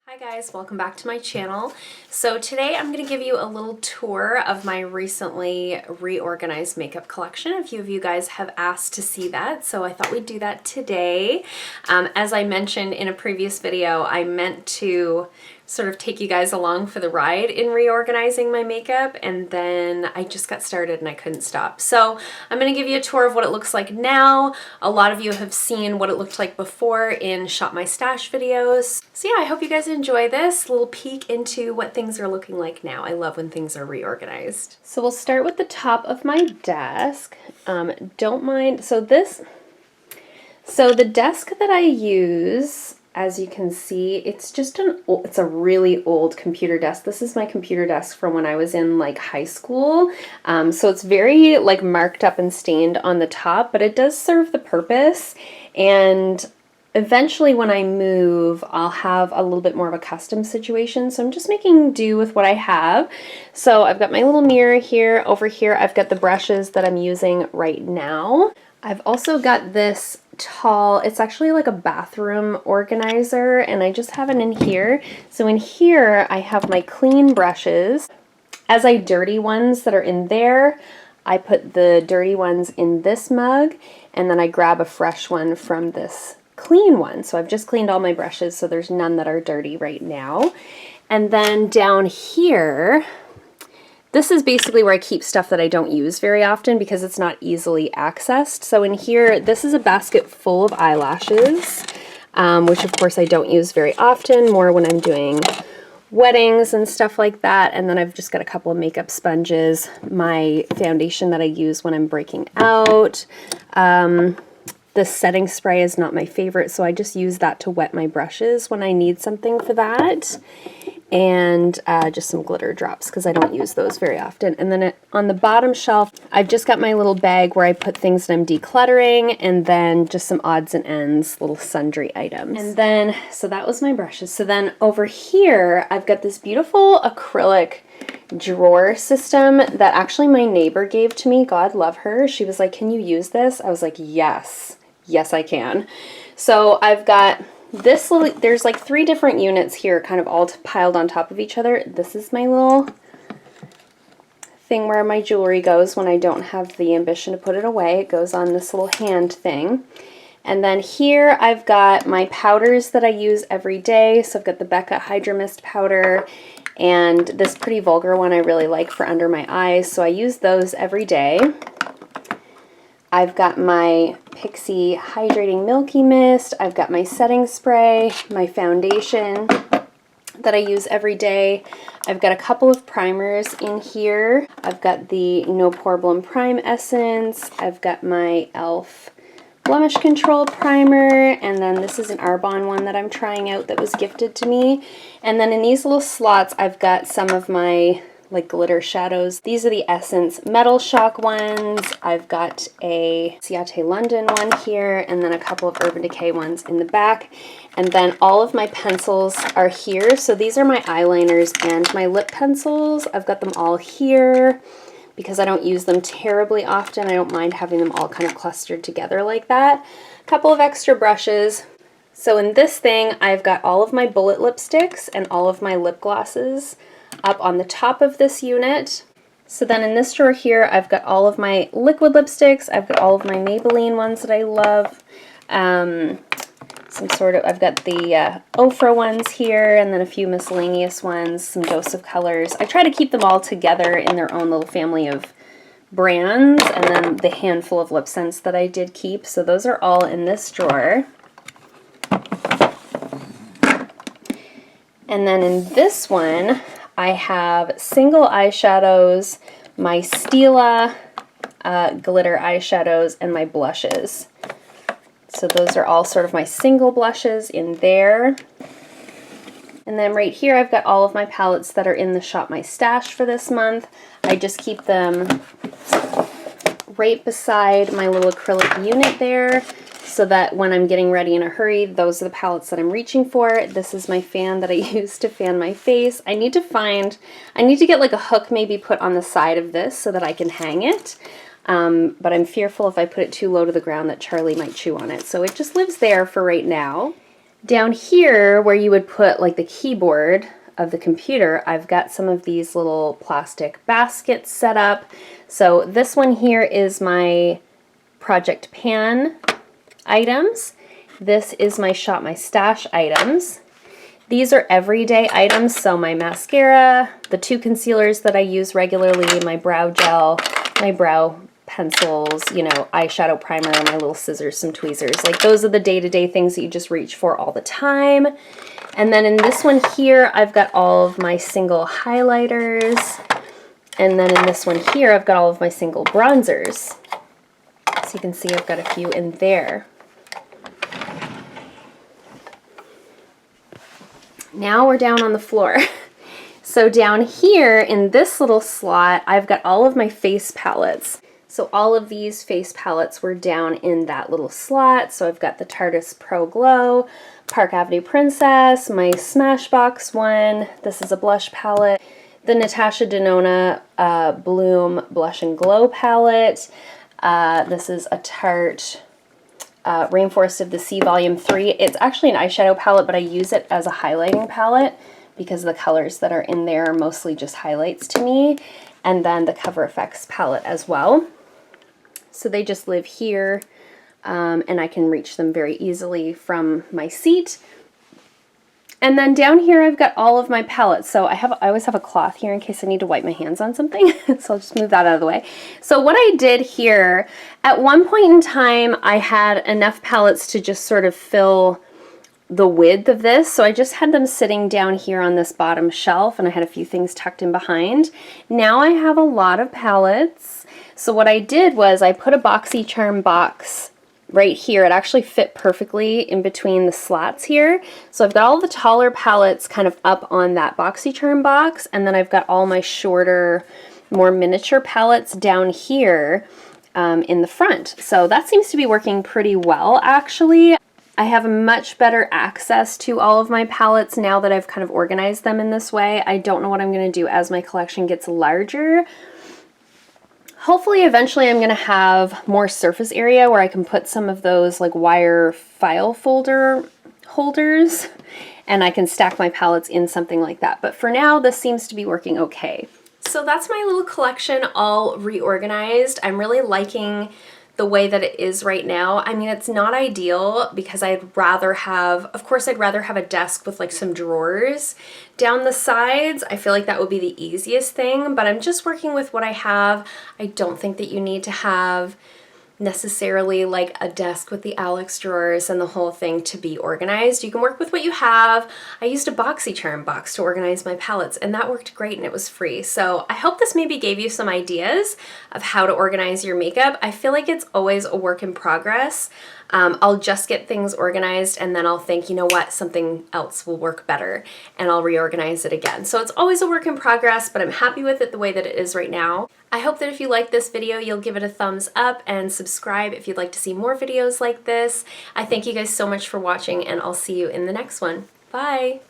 Hi guys, welcome back to my channel. So today I'm going to give you a little tour of my recently reorganized makeup collection. A few of you guys have asked to see that, so I thought we'd do that today. As I mentioned in a previous video, I meant to sort of take you guys along for the ride in reorganizing my makeup, and then I just got started and I couldn't stop. So I'm going to give you a tour of what it looks like now. A lot of you have seen what it looked like before in Shop My Stash videos. So yeah, I hope you guys enjoy this little peek into what things are looking like now. I love when things are reorganized. So we'll start with the top of my desk. Don't mind, so the desk that I use, as you can see, it's just it's a really old computer desk. This is my computer desk from when I was in like high school. So it's very like marked up and stained on the top, but it does serve the purpose. And eventually when I move, I'll have a little bit more of a custom situation. So I'm just making do with what I have. So I've got my little mirror here. Over here, I've got the brushes that I'm using right now. I've also got this tall, it's actually like a bathroom organizer, and I just have it in here. So in here, I have my clean brushes. As I dirty ones that are in there, I put the dirty ones in this mug, and then I grab a fresh one from this clean one. So I've just cleaned all my brushes, so there's none that are dirty right now. And then down here, this is basically where I keep stuff that I don't use very often because it's not easily accessed. So in here, this is a basket full of eyelashes, which of course I don't use very often, more when I'm doing weddings and stuff like that. And then I've just got a couple of makeup sponges, my foundation that I use when I'm breaking out. The setting spray is not my favorite, so I just use that to wet my brushes when I need something for that. And just some glitter drops because I don't use those very often. And then on the bottom shelf, I've just got my little bag where I put things that I'm decluttering, and then just some odds and ends, little sundry items. And then, so that was my brushes. So then over here, I've got this beautiful acrylic drawer system that actually my neighbor gave to me. God love her. She was like, "Can you use this?" I was like, yes, I can. So I've got this little, there's like 3 different units here kind of all piled on top of each other. This is my little thing where my jewelry goes when I don't have the ambition to put it away. It goes on this little hand thing. And then here I've got my powders that I use every day. So I've got the Becca Hydra Mist powder and this Pretty Vulgar one I really like for under my eyes. So I use those every day. I've got my Pixie Hydrating Milky Mist, I've got my setting spray, my foundation that I use every day. I've got a couple of primers in here. I've got the No Problem Prime Essence, I've got my e.l.f. Blemish Control Primer, and then this is an Arbonne one that I'm trying out that was gifted to me. And then in these little slots, I've got some of my like glitter shadows. These are the Essence Metal Shock ones. I've got a Ciate London one here, and then a couple of Urban Decay ones in the back. And then all of my pencils are here. So these are my eyeliners and my lip pencils. I've got them all here because I don't use them terribly often. I don't mind having them all kind of clustered together like that. A couple of extra brushes. So in this thing, I've got all of my bullet lipsticks and all of my lip glosses up on the top of this unit. So then in this drawer here, I've got all of my liquid lipsticks. I've got all of my Maybelline ones that I love. I've got the Ofra ones here, and then a few miscellaneous ones, some Dose of Colors. I try to keep them all together in their own little family of brands, and then the handful of lip scents that I did keep. So those are all in this drawer. And then in this one, I have single eyeshadows, my Stila glitter eyeshadows, and my blushes. So those are all sort of my single blushes in there. And then right here I've got all of my palettes that are in the Shop My Stash for this month. I just keep them right beside my little acrylic unit there, so that when I'm getting ready in a hurry, those are the palettes that I'm reaching for. This is my fan that I use to fan my face. I need to get like a hook maybe put on the side of this so that I can hang it. But I'm fearful if I put it too low to the ground that Charlie might chew on it. So it just lives there for right now. Down here where you would put like the keyboard of the computer, I've got some of these little plastic baskets set up. So this one here is my project pan items. This is my Shop My Stash items. These are everyday items, so my mascara, the 2 concealers that I use regularly, my brow gel, my brow pencils, you know, eyeshadow primer, my little scissors, some tweezers. Like those are the day-to-day things that you just reach for all the time. And then in this one here, I've got all of my single highlighters. And then in this one here, I've got all of my single bronzers. So you can see I've got a few in there. Now we're down on the floor. So down here in this little slot, I've got all of my face palettes. So all of these face palettes were down in that little slot. So I've got the Tarte's Pro Glow, Park Avenue Princess, my Smashbox one. This is a blush palette. The Natasha Denona Bloom Blush and Glow palette. This is a Tarte Rainforest of the Sea Volume 3. It's actually an eyeshadow palette, but I use it as a highlighting palette because the colors that are in there are mostly just highlights to me. And then the Cover FX palette as well. So they just live here, and I can reach them very easily from my seat. And then down here I've got all of my palettes. So I always have a cloth here in case I need to wipe my hands on something. So I'll just move that out of the way. So what I did here, at one point in time I had enough palettes to just sort of fill the width of this. So I just had them sitting down here on this bottom shelf, and I had a few things tucked in behind. Now I have a lot of palettes. So what I did was I put a BoxyCharm box right here. It actually fit perfectly in between the slots here. So I've got all the taller palettes kind of up on that BoxyCharm box, and then I've got all my shorter, more miniature palettes down here in the front. So that seems to be working pretty well, actually. I have much better access to all of my palettes now that I've kind of organized them in this way. I don't know what I'm going to do as my collection gets larger. Hopefully eventually I'm going to have more surface area where I can put some of those like wire file folder holders, and I can stack my palettes in something like that. But for now, this seems to be working okay. So that's my little collection all reorganized. I'm really liking the way that it is right now. I mean, it's not ideal because I'd rather have, of course, I'd rather have a desk with like some drawers down the sides. I feel like that would be the easiest thing, but I'm just working with what I have. I don't think that you need to have necessarily like a desk with the Alex drawers and the whole thing to be organized. You can work with what you have. I used a BoxyCharm box to organize my palettes, and that worked great, and it was free. So I hope this maybe gave you some ideas of how to organize your makeup. I feel like it's always a work in progress. I'll just get things organized and then I'll think, you know what, something else will work better, and I'll reorganize it again. So it's always a work in progress, but I'm happy with it the way that it is right now. I hope that if you like this video, you'll give it a thumbs up and subscribe if you'd like to see more videos like this. I thank you guys so much for watching, and I'll see you in the next one. Bye!